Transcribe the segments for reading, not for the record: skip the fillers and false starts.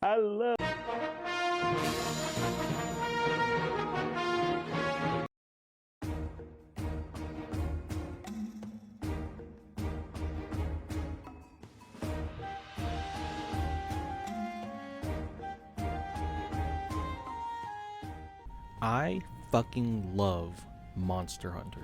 I love. I fucking love Monster Hunter.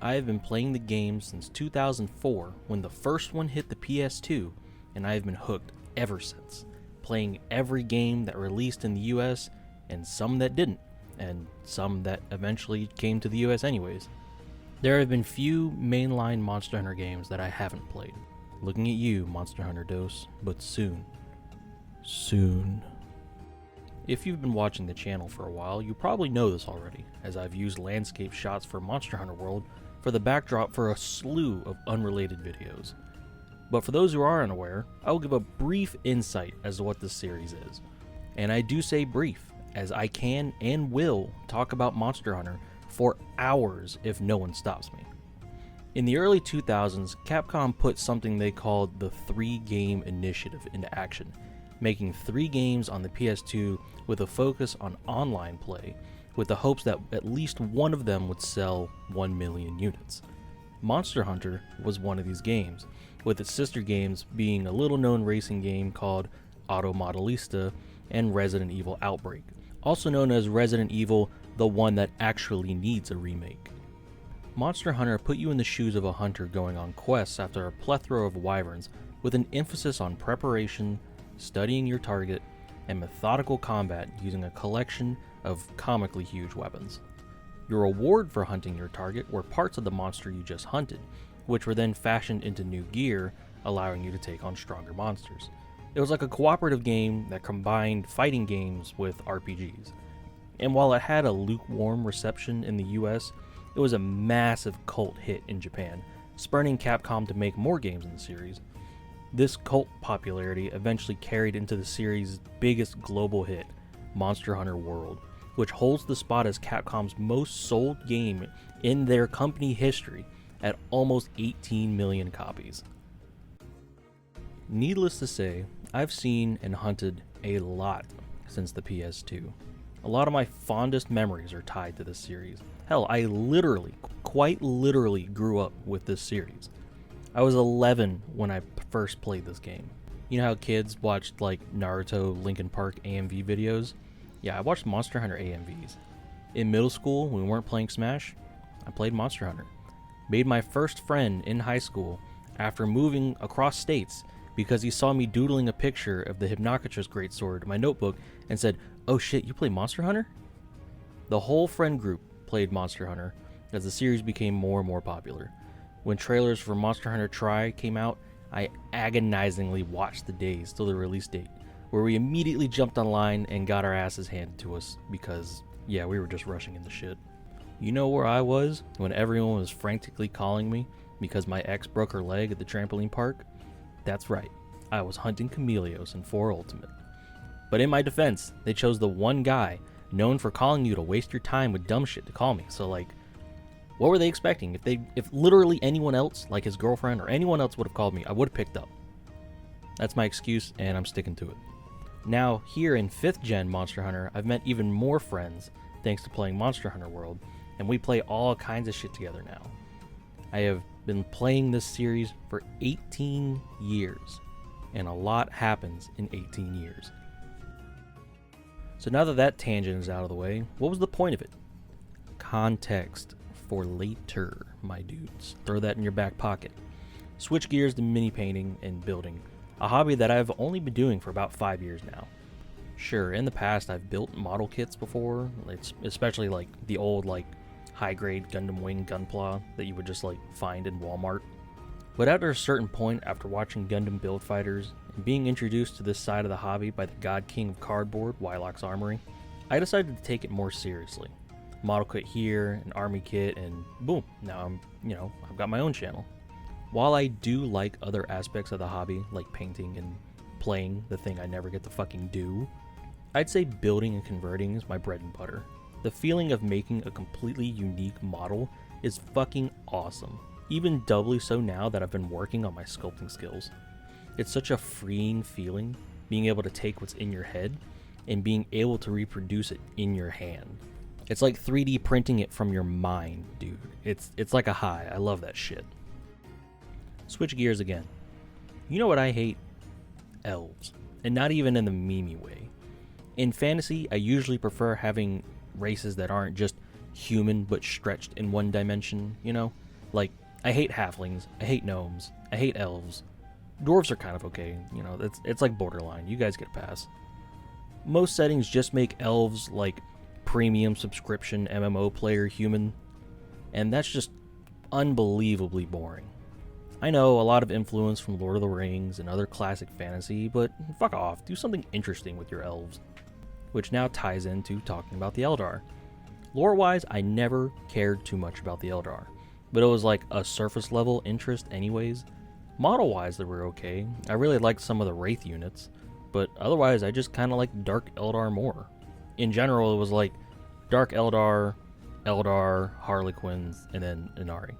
I have been playing the game since 2004 when the first one hit the PS2, and I have been hooked ever since, playing every game that released in the US and some that didn't, and some that eventually came to the US anyways. There have been few mainline Monster Hunter games that I haven't played. Looking at you, Monster Hunter Dose, but soon. Soon. If you've been watching the channel for a while, you probably know this already, as I've used landscape shots for Monster Hunter World for the backdrop for a slew of unrelated videos. But for those who are unaware, I will give a brief insight as to what this series is. And I do say brief, as I can and will talk about Monster Hunter for hours if no one stops me. In the early 2000s, Capcom put something they called the 3-game initiative into action, making 3 games on the PS2 with a focus on online play, with the hopes that at least one of them would sell 1 million units. Monster Hunter was one of these games, with its sister games being a little-known racing game called Auto Modelista and Resident Evil Outbreak, also known as Resident Evil, the one that actually needs a remake. Monster Hunter put you in the shoes of a hunter going on quests after a plethora of wyverns, with an emphasis on preparation, studying your target, and methodical combat using a collection of comically huge weapons. Your reward for hunting your target were parts of the monster you just hunted, which were then fashioned into new gear, allowing you to take on stronger monsters. It was like a cooperative game that combined fighting games with RPGs. And while it had a lukewarm reception in the US, it was a massive cult hit in Japan, spurning Capcom to make more games in the series. This cult popularity eventually carried into the series' biggest global hit, Monster Hunter World, which holds the spot as Capcom's most sold game in their company history at almost 18 million copies. Needless to say, I've seen and hunted a lot since the PS2. A lot of my fondest memories are tied to this series. Hell, I quite literally grew up with this series. I was 11 when I first played this game. You know how kids watched like Naruto Linkin Park AMV videos? Yeah, I watched Monster Hunter AMVs. In middle school, when we weren't playing Smash, I played Monster Hunter. Made my first friend in high school after moving across states because he saw me doodling a picture of the Hypnocatrus greatsword in my notebook and said, "Oh shit, you play Monster Hunter?" The whole friend group played Monster Hunter as the series became more and more popular. When trailers for Monster Hunter Tri came out, I agonizingly watched the days till the release date, where we immediately jumped online and got our asses handed to us because, yeah, we were just rushing into shit. You know where I was when everyone was frantically calling me because my ex broke her leg at the trampoline park? That's right, I was hunting Chameleos in 4 Ultimate. But in my defense, they chose the one guy known for calling you to waste your time with dumb shit to call me, so like, what were they expecting? If literally anyone else, like his girlfriend or anyone else would have called me, I would have picked up. That's my excuse, and I'm sticking to it. Now, here in 5th gen Monster Hunter, I've met even more friends thanks to playing Monster Hunter World, and we play all kinds of shit together now. I have been playing this series for 18 years, and a lot happens in 18 years. So now that tangent is out of the way, what was the point of it? Context for later, my dudes. Throw that in your back pocket. Switch gears to mini painting and building, a hobby that I've only been doing for about 5 years now. Sure, in the past I've built model kits before, especially like the old like high-grade Gundam Wing Gunpla that you would just like find in Walmart. But at a certain point, after watching Gundam Build Fighters and being introduced to this side of the hobby by the God King of Cardboard, Wylock's Armory, I decided to take it more seriously. Model kit here, an army kit, and boom, now I've got my own channel. While I do like other aspects of the hobby, like painting and playing the thing I never get to fucking do, I'd say building and converting is my bread and butter. The feeling of making a completely unique model is fucking awesome, even doubly so now that I've been working on my sculpting skills. It's such a freeing feeling being able to take what's in your head and being able to reproduce it in your hand. It's like 3D printing it from your mind, dude. It's like a high. I love that shit. Switch gears again. You know what I hate? Elves. And not even in the memey way. In fantasy, I usually prefer having races that aren't just human but stretched in one dimension, you know? Like, I hate halflings, I hate gnomes, I hate elves. Dwarves are kind of okay, you know, it's like borderline, you guys get a pass. Most settings just make elves like premium subscription MMO player human, and that's just unbelievably boring. I know a lot of influence from Lord of the Rings and other classic fantasy, but fuck off, do something interesting with your elves. Which now ties into talking about the Eldar. Lore-wise, I never cared too much about the Eldar, but it was like a surface level interest anyways. Model-wise, they were okay. I really liked some of the Wraith units, but otherwise I just kind of liked Dark Eldar more. In general, it was like Dark Eldar, Harlequins, and then Inari.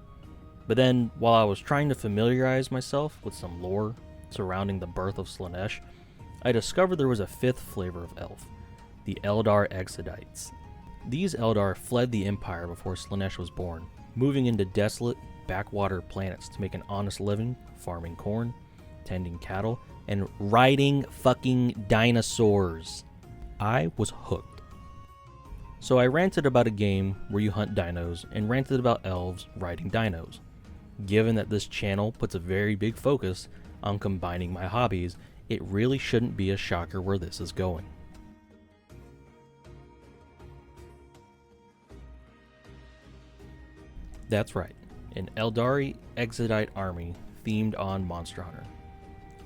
But then, while I was trying to familiarize myself with some lore surrounding the birth of Slaanesh, I discovered there was a fifth flavor of elf, the Eldar Exodites. These Eldar fled the Empire before Slaanesh was born, moving into desolate, backwater planets to make an honest living, farming corn, tending cattle, and riding fucking dinosaurs. I was hooked. So I ranted about a game where you hunt dinos, and ranted about elves riding dinos. Given that this channel puts a very big focus on combining my hobbies, it really shouldn't be a shocker where this is going. That's right, an Eldar Exodite army themed on Monster Hunter.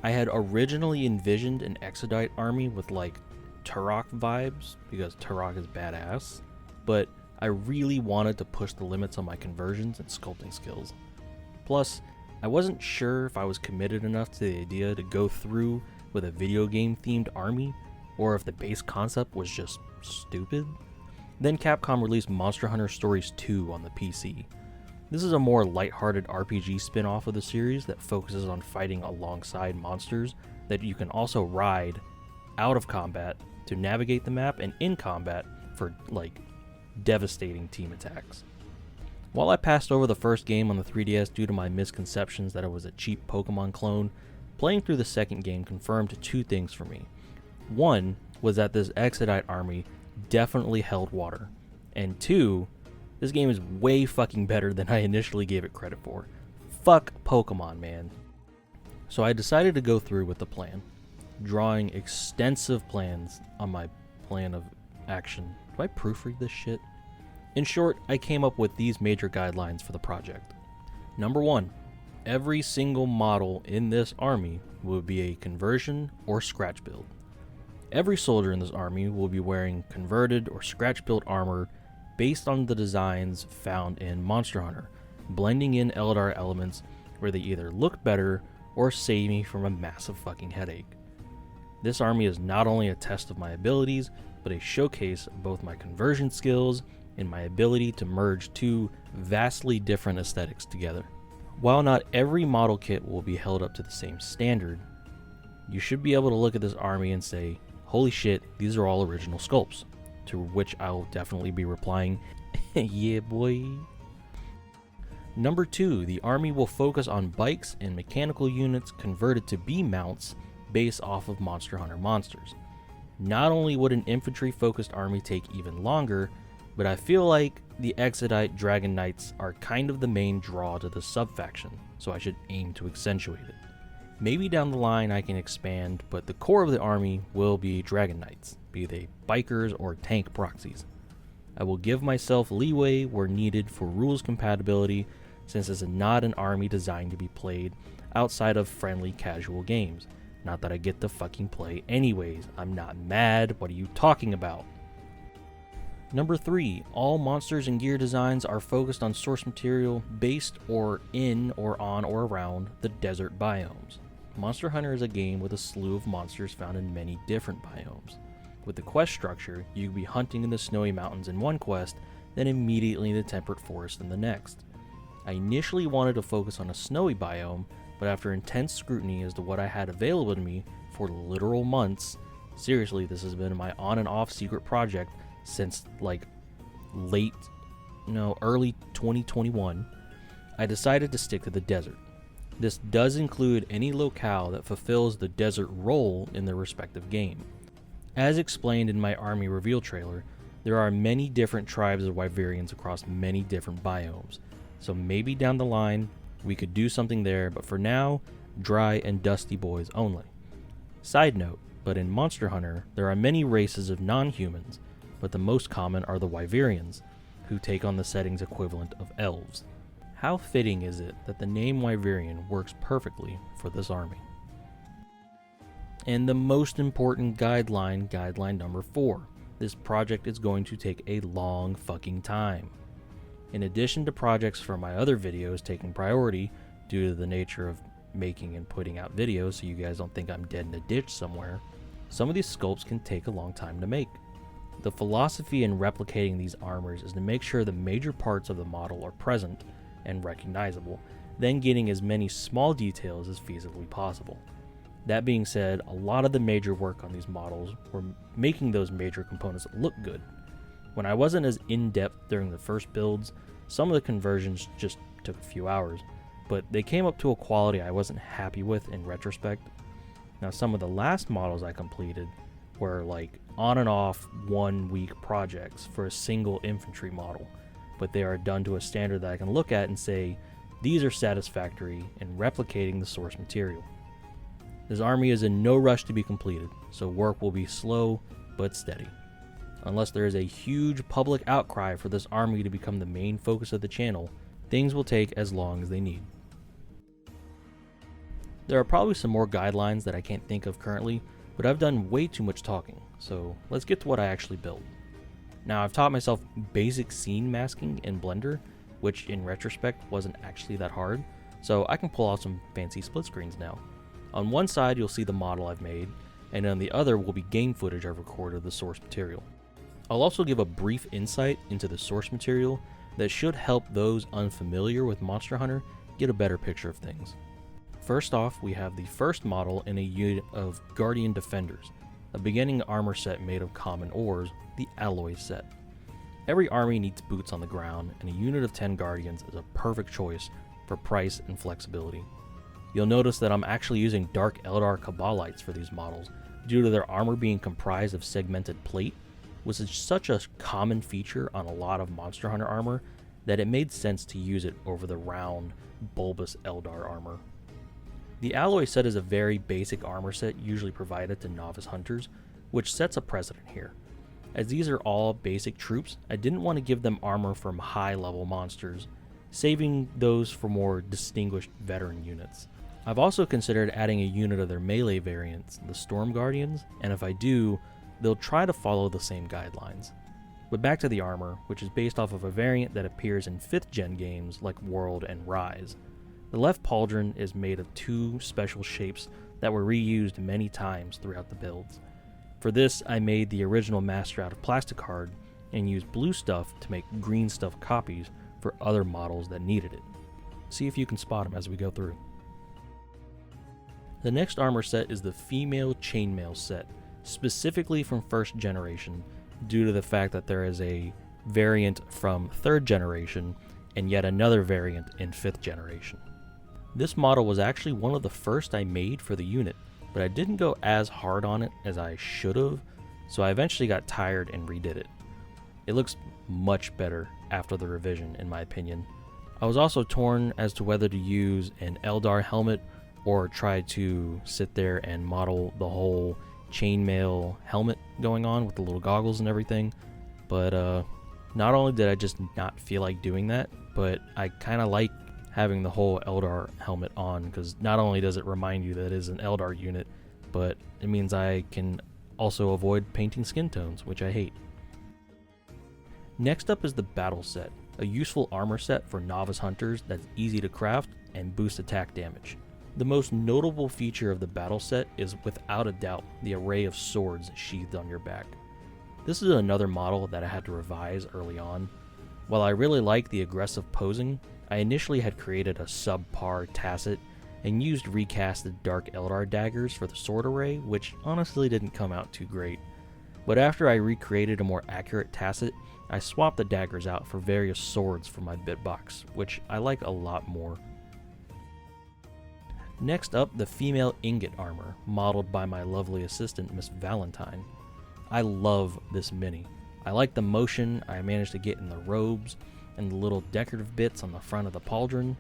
I had originally envisioned an Exodite army with like Turok vibes, because Turok is badass, but I really wanted to push the limits on my conversions and sculpting skills. Plus, I wasn't sure if I was committed enough to the idea to go through with a video game themed army, or if the base concept was just stupid. Then Capcom released Monster Hunter Stories 2 on the PC. This is a more lighthearted RPG spin-off of the series that focuses on fighting alongside monsters that you can also ride out of combat to navigate the map and in combat for, like, devastating team attacks. While I passed over the first game on the 3DS due to my misconceptions that it was a cheap Pokemon clone, playing through the second game confirmed two things for me. One was that this Exodite army definitely held water, and two, this game is way fucking better than I initially gave it credit for. Fuck Pokemon, man. So I decided to go through with the plan, drawing extensive plans on my plan of action. Do I proofread this shit? In short, I came up with these major guidelines for the project. Number 1, every single model in this army will be a conversion or scratch build. Every soldier in this army will be wearing converted or scratch built armor based on the designs found in Monster Hunter, blending in Eldar elements where they either look better or save me from a massive fucking headache. This army is not only a test of my abilities, but a showcase of both my conversion skills and my ability to merge two vastly different aesthetics together. While not every model kit will be held up to the same standard, you should be able to look at this army and say, holy shit, these are all original sculpts. To which I'll definitely be replying, yeah boy. Number 2, the army will focus on bikes and mechanical units converted to B mounts based off of Monster Hunter monsters. Not only would an infantry focused army take even longer, but I feel like the Exodite Dragon Knights are kind of the main draw to the sub-faction, so I should aim to accentuate it. Maybe down the line I can expand, but the core of the army will be Dragon Knights, be they bikers or tank proxies. I will give myself leeway where needed for rules compatibility, since it's not an army designed to be played outside of friendly casual games. Not that I get to fucking play anyways. I'm not mad, what are you talking about? Number 3, all monsters and gear designs are focused on source material based or in or on or around the desert biomes. Monster Hunter is a game with a slew of monsters found in many different biomes. With the quest structure, you can be hunting in the snowy mountains in one quest, then immediately in the temperate forest in the next. I initially wanted to focus on a snowy biome, but after intense scrutiny as to what I had available to me for literal months, seriously, this has been my on and off secret project since like early 2021, I decided to stick to the desert. This does include any locale that fulfills the desert role in their respective game. As explained in my army reveal trailer, there are many different tribes of Wyverians across many different biomes, so maybe down the line we could do something there, but for now, dry and dusty boys only. Side note, but in Monster Hunter, there are many races of non-humans, but the most common are the Wyverians, who take on the setting's equivalent of elves. How fitting is it that the name Wyverian works perfectly for this army? And the most important guideline number 4. This project is going to take a long fucking time. In addition to projects for my other videos taking priority due to the nature of making and putting out videos so you guys don't think I'm dead in a ditch somewhere, some of these sculpts can take a long time to make. The philosophy in replicating these armors is to make sure the major parts of the model are present and recognizable, then getting as many small details as feasibly possible. That being said, a lot of the major work on these models were making those major components look good. When I wasn't as in-depth during the first builds, some of the conversions just took a few hours, but they came up to a quality I wasn't happy with in retrospect. Now, some of the last models I completed were like on and off 1 week projects for a single infantry model, but they are done to a standard that I can look at and say, these are satisfactory in replicating the source material. This army is in no rush to be completed, so work will be slow but steady. Unless there is a huge public outcry for this army to become the main focus of the channel, things will take as long as they need. There are probably some more guidelines that I can't think of currently, but I've done way too much talking, so let's get to what I actually built. Now, I've taught myself basic scene masking in Blender, which in retrospect wasn't actually that hard, so I can pull out some fancy split screens now. On one side you'll see the model I've made, and on the other will be game footage I've recorded of the source material. I'll also give a brief insight into the source material that should help those unfamiliar with Monster Hunter get a better picture of things. First off, we have the first model in a unit of Guardian Defenders, a beginning armor set made of common ores, the Alloy set. Every army needs boots on the ground, and a unit of 10 Guardians is a perfect choice for price and flexibility. You'll notice that I'm actually using Dark Eldar Cabalites for these models, due to their armor being comprised of segmented plate, which is such a common feature on a lot of Monster Hunter armor that it made sense to use it over the round, bulbous Eldar armor. The Alloy set is a very basic armor set usually provided to novice hunters, which sets a precedent here. As these are all basic troops, I didn't want to give them armor from high-level monsters, saving those for more distinguished veteran units. I've also considered adding a unit of their melee variants, the Storm Guardians, and if I do, they'll try to follow the same guidelines. But back to the armor, which is based off of a variant that appears in 5th gen games like World and Rise. The left pauldron is made of 2 special shapes that were reused many times throughout the builds. For this, I made the original master out of plasticard and used blue stuff to make green stuff copies for other models that needed it. See if you can spot them as we go through. The next armor set is the female Chainmail set, specifically from 1st generation, due to the fact that there is a variant from 3rd generation and yet another variant in 5th generation. This model was actually one of the first I made for the unit, but I didn't go as hard on it as I should have, so I eventually got tired and redid it. It looks much better after the revision, in my opinion. I was also torn as to whether to use an Eldar helmet or try to sit there and model the whole chainmail helmet going on with the little goggles and everything, but not only did I just not feel like doing that, but I kind of like having the whole Eldar helmet on, because not only does it remind you that it is an Eldar unit, but it means I can also avoid painting skin tones, which I hate. Next up is the Battle Set, a useful armor set for novice hunters that's easy to craft and boost attack damage. The most notable feature of the Battle Set is without a doubt the array of swords sheathed on your back. This is another model that I had to revise early on. While I really like the aggressive posing, I initially had created a subpar Tacet and used recasted Dark Eldar daggers for the sword array, which honestly didn't come out too great. But after I recreated a more accurate Tacit, I swapped the daggers out for various swords for my bit box, which I like a lot more. Next up, the female Ingot armor, modeled by my lovely assistant, Miss Valentine. I love this mini. I like the motion I managed to get in the robes, and the little decorative bits on the front of the pauldron.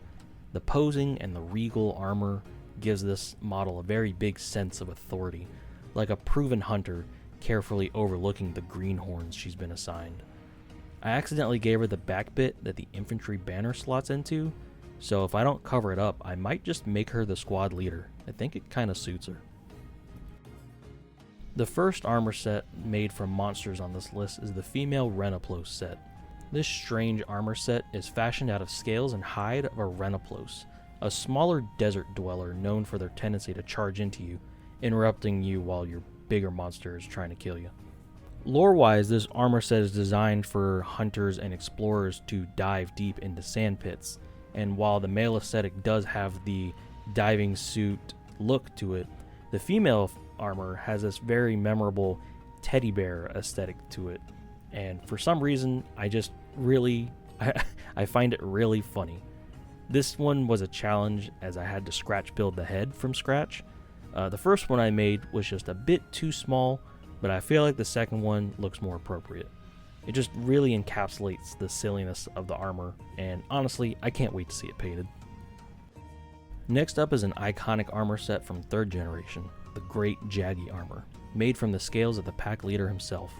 The posing and the regal armor gives this model a very big sense of authority, like a proven hunter carefully overlooking the greenhorns she's been assigned. I accidentally gave her the back bit that the infantry banner slots into, so if I don't cover it up, I might just make her the squad leader. I think it kinda suits her. The first armor set made from monsters on this list is the female Rhenoplos set. This strange armor set is fashioned out of scales and hide of a Rhenoplos, a smaller desert dweller known for their tendency to charge into you, interrupting you while your bigger monster is trying to kill you. Lore-wise, this armor set is designed for hunters and explorers to dive deep into sand pits, and while the male aesthetic does have the diving suit look to it, the female armor has this very memorable teddy bear aesthetic to it, and for some reason, I find it really funny. This one was a challenge as I had to scratch build the head from scratch. The first one I made was just a bit too small, but I feel like the second one looks more appropriate. It just really encapsulates the silliness of the armor, and honestly, I can't wait to see it painted. Next up is an iconic armor set from 3rd generation, the Great Jaggi armor, made from the scales of the pack leader himself.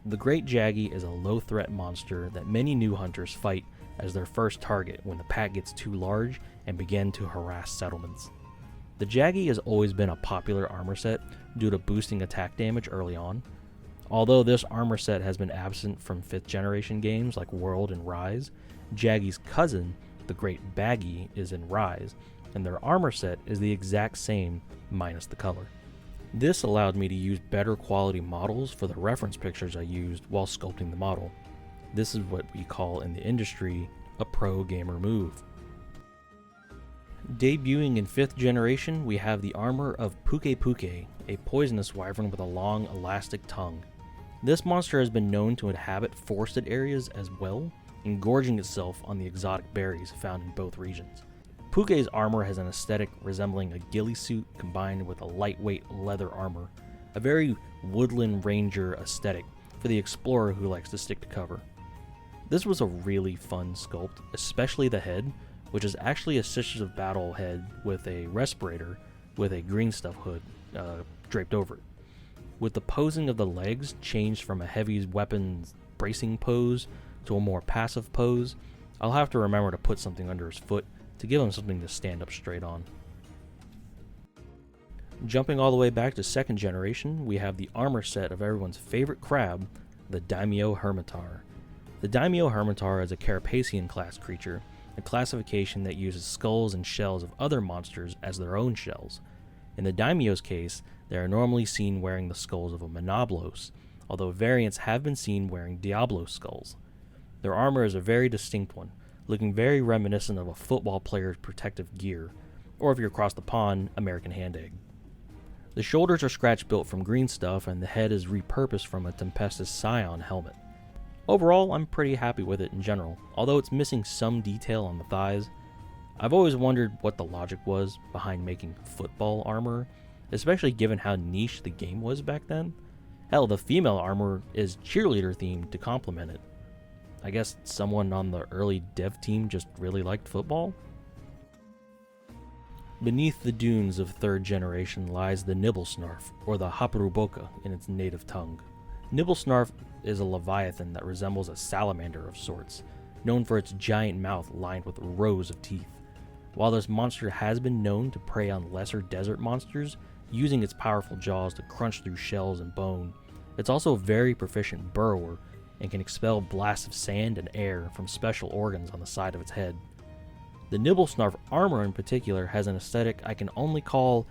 The Great Jaggi is a low-threat monster that many new hunters fight as their first target when the pack gets too large and begin to harass settlements. The Jaggi has always been a popular armor set due to boosting attack damage early on. Although this armor set has been absent from 5th generation games like World and Rise, Jaggi's cousin, the Great Baggy, is in Rise, and their armor set is the exact same minus the color. This allowed me to use better quality models for the reference pictures I used while sculpting the model. This is what we call in the industry a pro gamer move. Debuting in 5th generation, we have the armor of Pukei-Pukei, a poisonous wyvern with a long, elastic tongue. This monster has been known to inhabit forested areas as well, engorging itself on the exotic berries found in both regions. Pukei's armor has an aesthetic resembling a ghillie suit combined with a lightweight leather armor, a very woodland ranger aesthetic for the explorer who likes to stick to cover. This was a really fun sculpt, especially the head, which is actually a Sisters of Battle head with a respirator with a green stuff hood draped over it. With the posing of the legs changed from a heavy weapons bracing pose to a more passive pose, I'll have to remember to put something under his foot to give him something to stand up straight on. Jumping all the way back to 2nd generation, we have the armor set of everyone's favorite crab, the Daimyo Hermitaur. The Daimyo Hermitaur is a Carapacian class creature, a classification that uses skulls and shells of other monsters as their own shells. In the Daimyo's case, they are normally seen wearing the skulls of a Monoblos, although variants have been seen wearing Diablo skulls. Their armor is a very distinct one, looking very reminiscent of a football player's protective gear, or if you're across the pond, American Hand Egg. The shoulders are scratch built from green stuff, and the head is repurposed from a Tempestus Scion helmet. Overall, I'm pretty happy with it in general, although it's missing some detail on the thighs. I've always wondered what the logic was behind making football armor, especially given how niche the game was back then. Hell, the female armor is cheerleader themed to complement it. I guess someone on the early dev team just really liked football? Beneath the dunes of 3rd generation lies the Nibelsnarf, or the Hapuruboka in its native tongue. Nibelsnarf is a leviathan that resembles a salamander of sorts, known for its giant mouth lined with rows of teeth. While this monster has been known to prey on lesser desert monsters, using its powerful jaws to crunch through shells and bone, it's also a very proficient burrower and can expel blasts of sand and air from special organs on the side of its head. The Nibelsnarf armor in particular has an aesthetic I can only call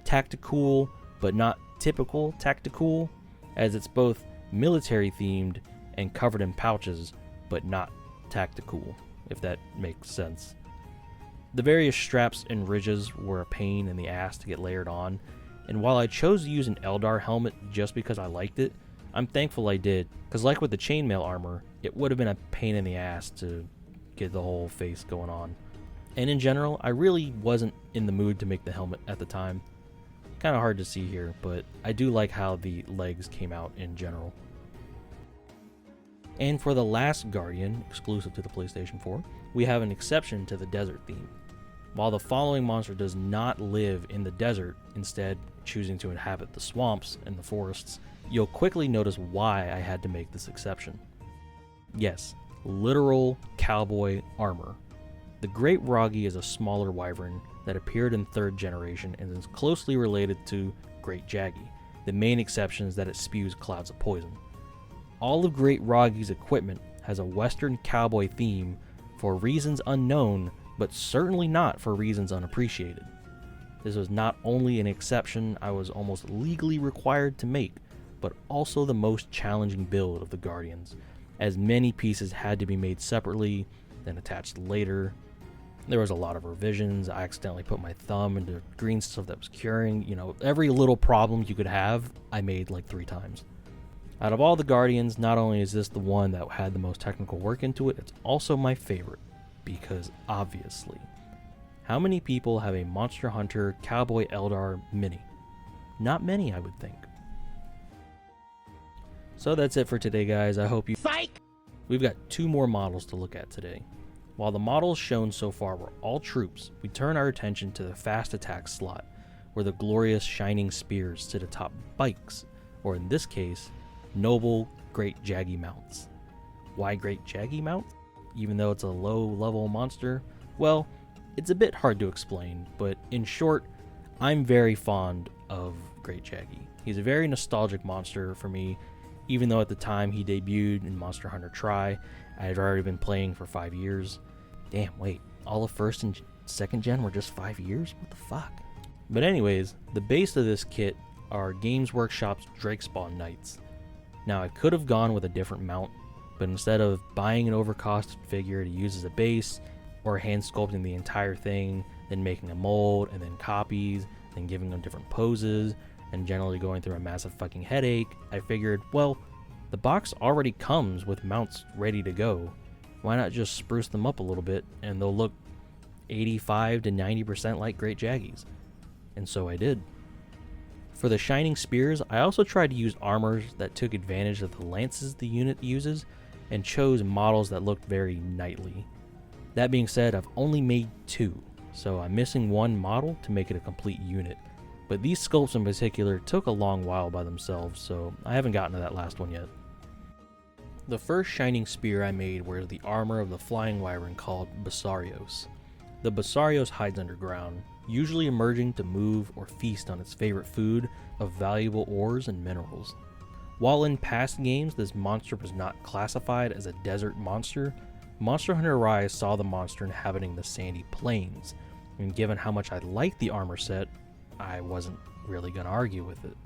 tactical, but not typical tactical, as it's both military themed and covered in pouches, but not tactical, if that makes sense. The various straps and ridges were a pain in the ass to get layered on, and while I chose to use an Eldar helmet just because I liked it, I'm thankful I did, because like with the chainmail armor, it would have been a pain in the ass to get the whole face going on. And in general, I really wasn't in the mood to make the helmet at the time. Kind of hard to see here, but I do like how the legs came out in general. And for the last Guardian, exclusive to the PlayStation 4, we have an exception to the desert theme. While the following monster does not live in the desert, instead choosing to inhabit the swamps and the forests, you'll quickly notice why I had to make this exception. Yes, literal cowboy armor. The Great Wroggi is a smaller wyvern that appeared in 3rd generation and is closely related to Great Jaggi. The main exception is that it spews clouds of poison. All of Great Wroggi's equipment has a western cowboy theme for reasons unknown, but certainly not for reasons unappreciated. This was not only an exception I was almost legally required to make, but also the most challenging build of the Guardians, as many pieces had to be made separately, then attached later. There was a lot of revisions. I accidentally put my thumb into green stuff that was curing. You know, every little problem you could have, I made like 3 times. Out of all the Guardians, not only is this the one that had the most technical work into it, it's also my favorite. Because obviously, how many people have a Monster Hunter Cowboy Eldar Mini? Not many, I would think. So that's it for today, guys. I hope you... Psych! We've got 2 more models to look at today. While the models shown so far were all troops, we turn our attention to the fast attack slot, where the glorious shining spears sit atop bikes, or in this case, noble Great Jaggi mounts. Why Great Jaggi mounts? Even though it's a low-level monster? Well, it's a bit hard to explain, but in short, I'm very fond of Great Jaggi. He's a very nostalgic monster for me, even though at the time he debuted in Monster Hunter Tri, I had already been playing for 5 years. Damn, wait, all of 1st and 2nd gen were just 5 years? What the fuck? But anyways, the base of this kit are Games Workshop's Drakespawn Knights. Now I could have gone with a different mount, but instead of buying an overcosted figure to use as a base, or hand sculpting the entire thing, then making a mold, and then copies, then giving them different poses, and generally going through a massive fucking headache, I figured, well, the box already comes with mounts ready to go. Why not just spruce them up a little bit, and they'll look 85 to 90% like Great Jaggis. And so I did. For the Shining Spears, I also tried to use armors that took advantage of the lances the unit uses, and chose models that looked very knightly. That being said, I've only made 2, so I'm missing 1 model to make it a complete unit. But these sculpts in particular took a long while by themselves, so I haven't gotten to that last one yet. The first Shining Spear I made was the armor of the flying wyvern called Basarios. The Basarios hides underground, usually emerging to move or feast on its favorite food of valuable ores and minerals. While in past games this monster was not classified as a desert monster, Monster Hunter Rise saw the monster inhabiting the sandy plains, and given how much I liked the armor set, I wasn't really going to argue with it.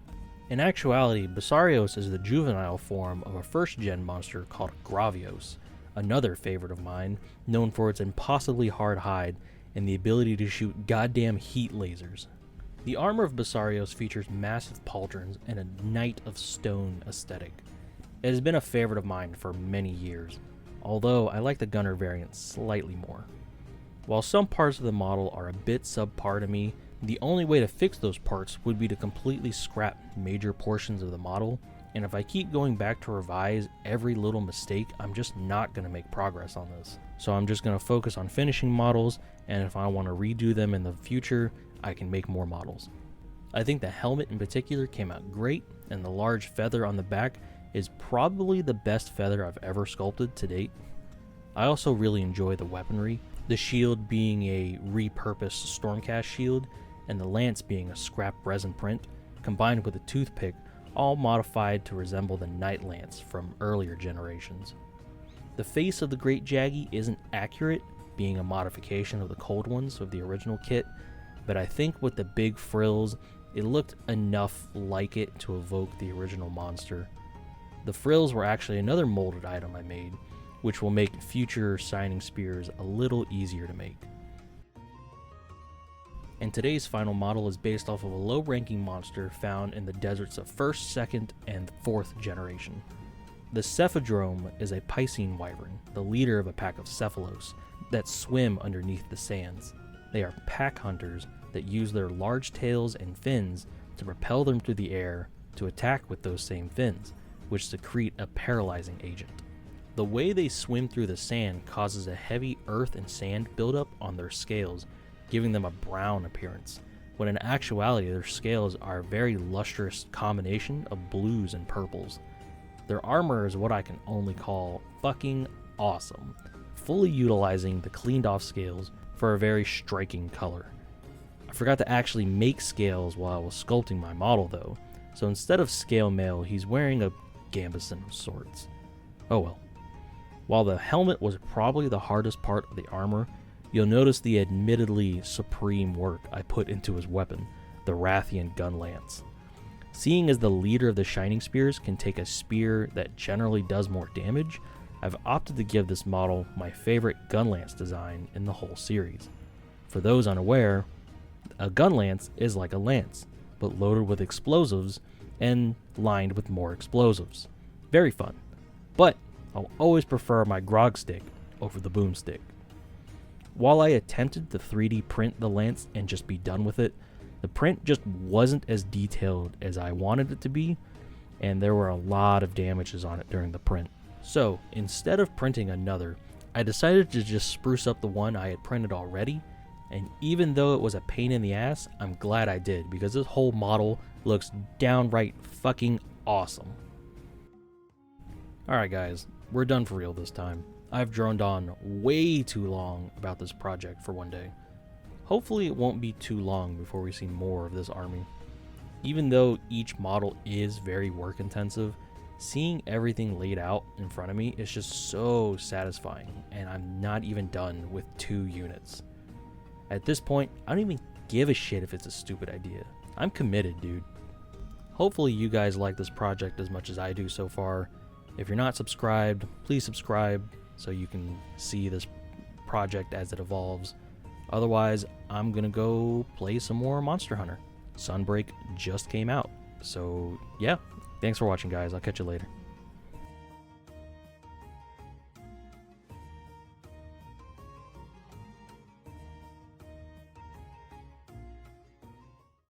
In actuality, Basarios is the juvenile form of a 1st gen monster called Gravios, another favorite of mine, known for its impossibly hard hide and the ability to shoot goddamn heat lasers. The armor of Basarios features massive pauldrons and a Knight of Stone aesthetic. It has been a favorite of mine for many years, although I like the gunner variant slightly more. While some parts of the model are a bit subpar to me, the only way to fix those parts would be to completely scrap major portions of the model, and if I keep going back to revise every little mistake, I'm just not going to make progress on this. So I'm just going to focus on finishing models, and if I want to redo them in the future, I can make more models. I think the helmet in particular came out great, and the large feather on the back is probably the best feather I've ever sculpted to date. I also really enjoy the weaponry, the shield being a repurposed Stormcast shield, and the lance being a scrap resin print, combined with a toothpick, all modified to resemble the Knight Lance from earlier generations. The face of the Great Jaggi isn't accurate, being a modification of the cold ones of the original kit, but I think with the big frills, it looked enough like it to evoke the original monster. The frills were actually another molded item I made, which will make future Shining Spears a little easier to make. and today's final model is based off of a low-ranking monster found in the deserts of 1st, 2nd, and 4th generation. The Cephadrome is a Piscine wyvern, the leader of a pack of Cephalos that swim underneath the sands. They are pack hunters that use their large tails and fins to propel them through the air to attack with those same fins, which secrete a paralyzing agent. The way they swim through the sand causes a heavy earth and sand buildup on their scales, giving them a brown appearance, when in actuality their scales are a very lustrous combination of blues and purples. Their armor is what I can only call fucking awesome, fully utilizing the cleaned off scales for a very striking color. I forgot to actually make scales while I was sculpting my model though, so instead of scale mail, he's wearing a gambeson of sorts. Oh well. While the helmet was probably the hardest part of the armor, you'll notice the admittedly supreme work I put into his weapon, the Rathian gun lance. Seeing as the leader of the Shining Spears can take a spear that generally does more damage, I've opted to give this model my favorite gun lance design in the whole series. For those unaware, a gun lance is like a lance, but loaded with explosives and lined with more explosives. Very fun, but I'll always prefer my grog stick over the boomstick. While I attempted to 3D print the lance and just be done with it, the print just wasn't as detailed as I wanted it to be, and there were a lot of damages on it during the print. So instead of printing another, I decided to just spruce up the one I had printed already, and even though it was a pain in the ass, I'm glad I did, because this whole model looks downright fucking awesome. Alright guys, we're done for real this time. I've droned on way too long about this project for one day. Hopefully it won't be too long before we see more of this army. Even though each model is very work intensive, seeing everything laid out in front of me is just so satisfying, and I'm not even done with 2 units. At this point, I don't even give a shit if it's a stupid idea. I'm committed, dude. Hopefully you guys like this project as much as I do so far. If you're not subscribed, please subscribe so you can see this project as it evolves. Otherwise, I'm gonna go play some more Monster Hunter. Sunbreak just came out. So yeah, thanks for watching guys, I'll catch you later.